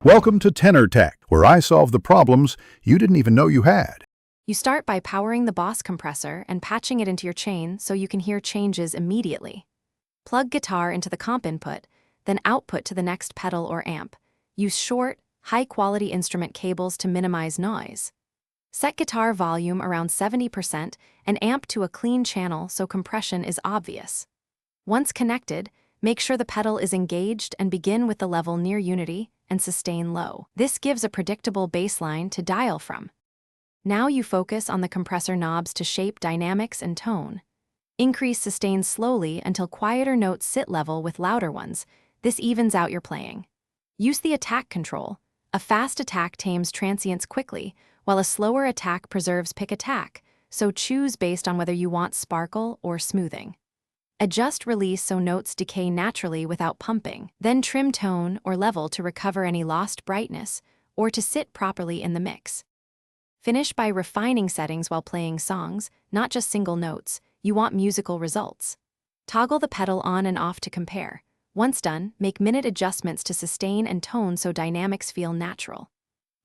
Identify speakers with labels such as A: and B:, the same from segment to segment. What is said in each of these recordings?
A: Welcome to Tenor Tech, where I solve the problems you didn't even know you had.
B: You start by powering the Boss Compressor and patching it into your chain so you can hear changes immediately. Plug guitar into the comp input, then output to the next pedal or amp. Use short, high-quality instrument cables to minimize noise. Set guitar volume around 70% and amp to a clean channel so compression is obvious. Once connected, make sure the pedal is engaged and begin with the level near unity and sustain low. This gives a predictable baseline to dial from. Now you focus on the compressor knobs to shape dynamics and tone. Increase sustain slowly until quieter notes sit level with louder ones. This evens out your playing. Use the attack control. A fast attack tames transients quickly, while a slower attack preserves pick attack, so choose based on whether you want sparkle or smoothing. Adjust release so notes decay naturally without pumping, then trim tone or level to recover any lost brightness or to sit properly in the mix. Finish by refining settings while playing songs, not just single notes. You want musical results. Toggle the pedal on and off to compare. Once done, make minute adjustments to sustain and tone so dynamics feel natural.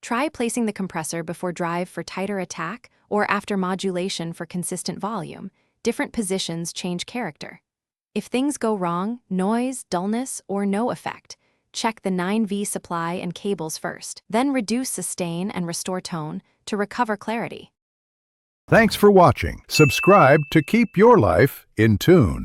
B: Try placing the compressor before drive for tighter attack or after modulation for consistent volume. Different positions change character. If things go wrong, noise, dullness, or no effect, check the 9V supply and cables first. Then reduce sustain and restore tone to recover clarity.
A: Thanks for watching. Subscribe to keep your life in tune.